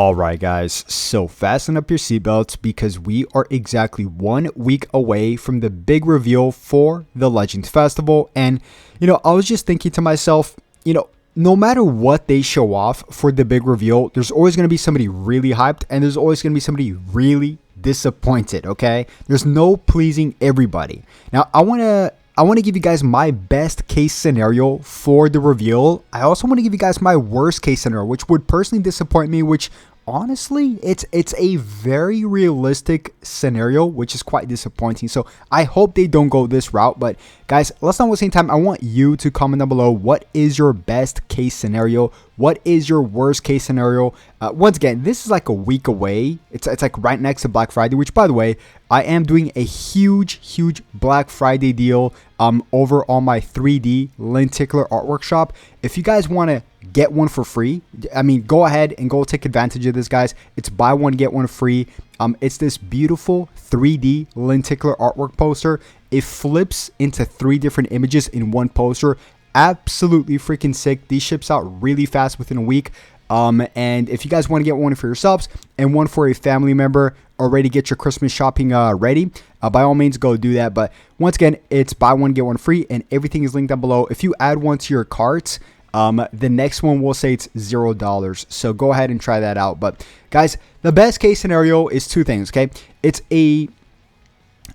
Alright guys, so fasten up your seatbelts because we are exactly 1 week away from the big reveal for the Legends Festival. And I was just thinking to myself, no matter what they show off for the big reveal, there's always going to be somebody really hyped and there's always going to be somebody really disappointed, okay? There's no pleasing everybody. Now, I want to give you guys my best case scenario for the reveal. I also want to give you guys my worst case scenario, which would personally disappoint me, which honestly, it's a very realistic scenario, which is quite disappointing. So I hope they don't go this route. But guys, let's not waste any time. I want you to comment down below, what is your best case scenario? What is your worst case scenario? Once again, this is like a week away. It's like right next to Black Friday, which, by the way, I am doing a huge Black Friday deal over on my 3D lenticular art workshop. If you guys want to get one for free, I mean, go ahead and go take advantage of this, guys. It's buy one get one free. It's this beautiful 3D lenticular artwork poster. It flips into 3 different images in one poster. Absolutely freaking sick. These ships out really fast within a week. And if you guys want to get one for yourselves and one for a family member, already get your Christmas shopping ready, by all means go do that. But once again, it's buy one get one free, and everything is linked down below. If you add one to your carts, the next one will say it's $0. So go ahead and try that out. But guys, the best case scenario is 2 things. Okay,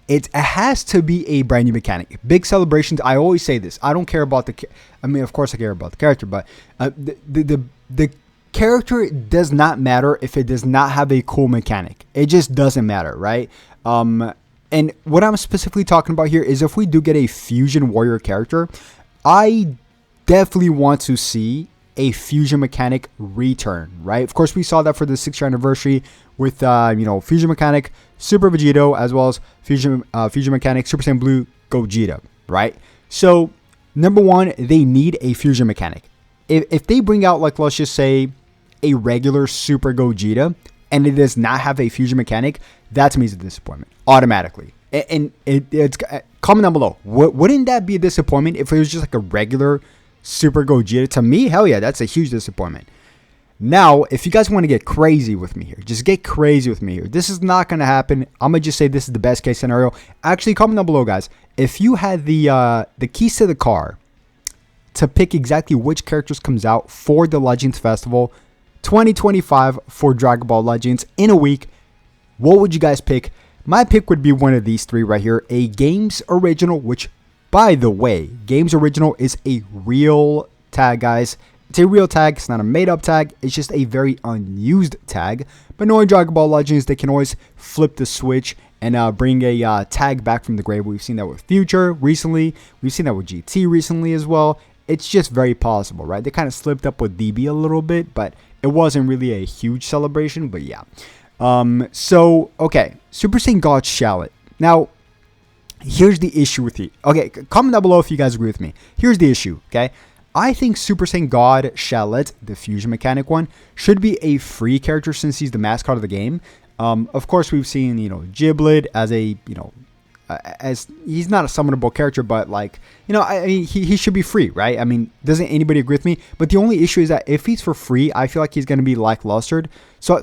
it has to be a brand new mechanic. Big celebrations. I always say this. I don't care about I mean, of course I care about the character, but the character does not matter if it does not have a cool mechanic. It just doesn't matter, right? And what I'm specifically talking about here is if we do get a fusion warrior character, I definitely want to see a fusion mechanic return, right? Of course, we saw that for the 6th anniversary with fusion mechanic Super Vegito, as well as fusion mechanic Super Saiyan Blue Gogeta, right? So number one, they need a fusion mechanic. If they bring out, like, let's just say a regular Super Gogeta and it does not have a fusion mechanic, that to me is a disappointment automatically. And it's comment down below, wouldn't that be a disappointment if it was just like a regular Super Gogeta? To me, hell yeah, that's a huge disappointment. Now, if you guys want to get crazy with me here, just get crazy with me here. This is not going to happen. I'm going to just say this is the best case scenario. Actually, comment down below, guys. If you had the keys to the car to pick exactly which characters comes out for the Legends Festival 2025 for Dragon Ball Legends in a week, what would you guys pick? My pick would be one of these 3 right here. A Games Original, which, by the way, Games Original is a real tag, guys. It's a real tag. It's not a made-up tag. It's just a very unused tag. But knowing Dragon Ball Legends, they can always flip the switch and bring a tag back from the grave. We've seen that with Future recently. We've seen that with GT recently as well. It's just very possible, right? They kind of slipped up with DB a little bit, but it wasn't really a huge celebration. But yeah. So, okay. Super Saiyan God Shallot. Now, here's the issue with you. Okay, comment down below if you guys agree with me. Here's the issue, okay? I think Super Saiyan God Shallot, the fusion mechanic one, should be a free character since he's the mascot of the game. Of course, we've seen, Giblet as a, as he's not a summonable character, but like, I mean, he should be free, right? I mean, doesn't anybody agree with me? But the only issue is that if he's for free, I feel like he's going to be lacklustered. So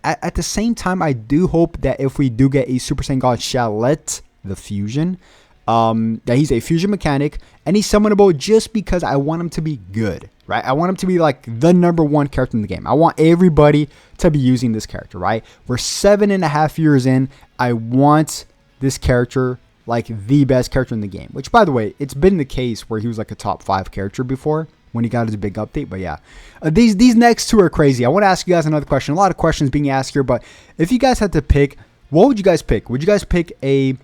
at the same time, I do hope that if we do get a Super Saiyan God Shallot, the fusion, that he's a fusion mechanic and he's summonable just because I want him to be good, right? I want him to be like the #1 character in the game. I want everybody to be using this character, right? We're 7.5 years in. I want this character like the best character in the game, which, by the way, it's been the case where he was like a top 5 character before when he got his big update. But yeah, these next 2 are crazy. I want to ask you guys another question. A lot of questions being asked here, but if you guys had to pick, what would you guys pick? Would you guys pick a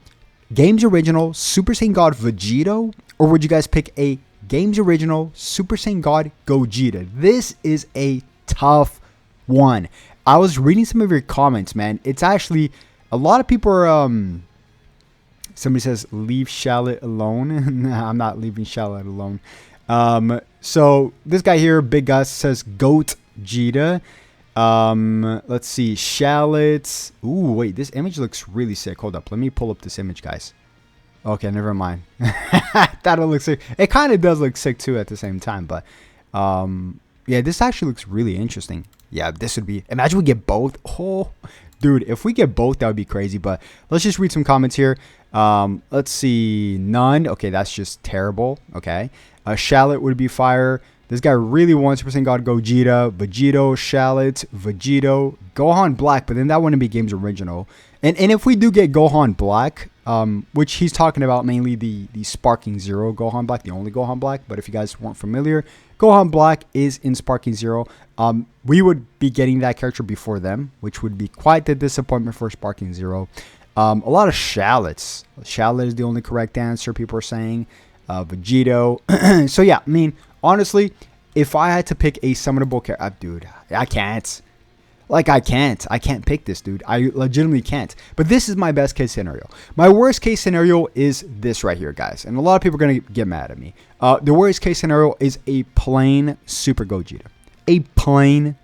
Games Original Super Saiyan God Vegito, or would you guys pick a Games Original Super Saiyan God Gogeta? This is a tough one. I was reading some of your comments, man. It's actually, a lot of people are, somebody says, leave Shallot alone. Nah, I'm not leaving Shallot alone. So this guy here, Big Gus, says Goat Jita. Let's see, Shallots. Ooh, wait, this image looks really sick. Hold up, let me pull up this image, guys. Okay, never mind. That looks sick. It kind of does look sick too at the same time, but yeah, this actually looks really interesting. Yeah, this would be. Imagine we get both. Oh, dude, if we get both, that would be crazy. But let's just read some comments here. Let's see. None. Okay, that's just terrible. Okay. Shallot would be fire. This guy really wants to God Gogeta, Vegito, Shallot, Vegito, Gohan Black, but then that wouldn't be game's original. And if we do get Gohan Black, which he's talking about mainly the Sparking Zero Gohan Black, the only Gohan Black, but if you guys weren't familiar, Gohan Black is in Sparking Zero. We would be getting that character before them, which would be quite the disappointment for Sparking Zero. A lot of Shallots. Shallot is the only correct answer, people are saying. Vegito. So yeah, I mean, honestly, if I had to pick a summonable character, dude, I can't. Like, I can't pick this, dude. I legitimately can't. But this is my best case scenario. My worst case scenario is this right here, guys. And a lot of people are going to get mad at me. The worst case scenario is a plain Super Gogeta. A plain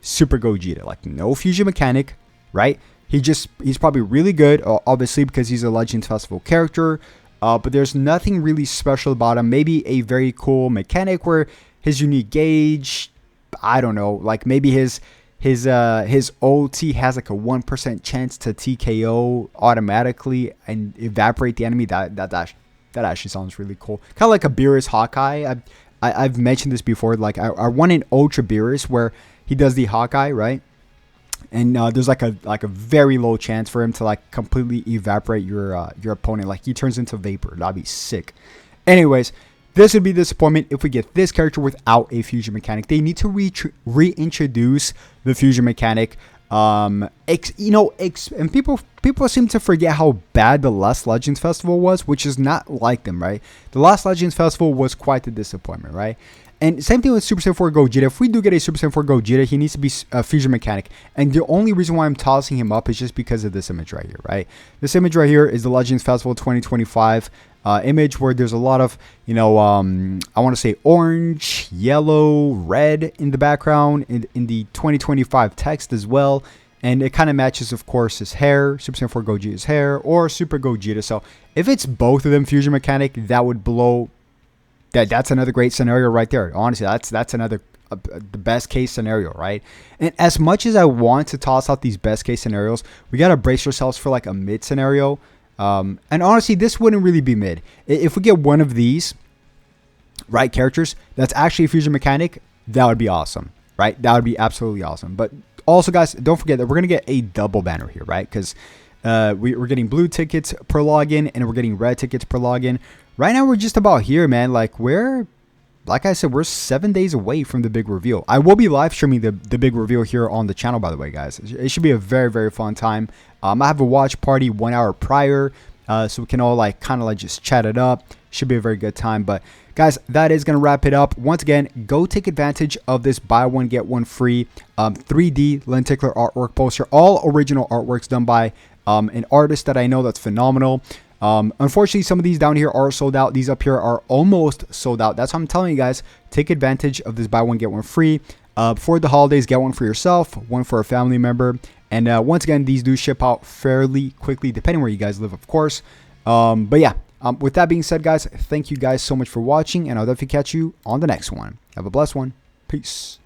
Super Gogeta. Like, no fusion mechanic, right? He's probably really good, obviously, because he's a Legends Festival character. But there's nothing really special about him. Maybe a very cool mechanic where his unique gauge, I don't know, like maybe his OT has like a 1% chance to TKO automatically and evaporate the enemy. That actually sounds really cool. Kind of like a Beerus Hawkeye. I've mentioned this before. Like I won an Ultra Beerus where he does the Hawkeye, right? And there's like a very low chance for him to like completely evaporate your opponent. Like he turns into vapor. That'd be sick. Anyways, this would be disappointment if we get this character without a fusion mechanic. They need to reintroduce the fusion mechanic. And people seem to forget how bad the last Legends Festival was, which is not like them, right? The last Legends Festival was quite a disappointment, right? And same thing with Super Saiyan 4 Gogeta. If we do get a Super Saiyan 4 Gogeta, he needs to be a fusion mechanic. And the only reason why I'm tossing him up is just because of this image right here, right? This image right here is the Legends Festival 2025 image where there's a lot of, I want to say orange, yellow, red in the background, in the 2025 text as well. And it kind of matches, of course, his hair, Super Saiyan 4 Gogeta's hair, or Super Gogeta. So if it's both of them fusion mechanic, that would blow. That's another great scenario right there. Honestly, that's another the best case scenario, right? And as much as I want to toss out these best case scenarios, we gotta brace ourselves for like a mid scenario. And honestly, this wouldn't really be mid. If we get one of these right characters that's actually a fusion mechanic, that would be awesome, right? That would be absolutely awesome. But also, guys, don't forget that we're gonna get a double banner here, right? Because we're getting blue tickets per login and we're getting red tickets per login. Right now, we're just about here, man. Like I said, we're 7 days away from the big reveal. I will be live streaming the big reveal here on the channel, by the way, guys. It should be a very, very fun time. I have a watch party 1 hour prior, so we can all like kind of like just chat it up. Should be a very good time. But guys, that is going to wrap it up. Once again, go take advantage of this buy one, get one free 3D lenticular artwork poster. All original artworks done by an artist that I know that's phenomenal. Unfortunately, some of these down here are sold out. These up here are almost sold out. That's why I'm telling you guys, take advantage of this buy one, get one free. For the holidays, get one for yourself, one for a family member. And once again, these do ship out fairly quickly, depending where you guys live, of course. But yeah, with that being said, guys, thank you guys so much for watching, and I'll definitely catch you on the next one. Have a blessed one. Peace.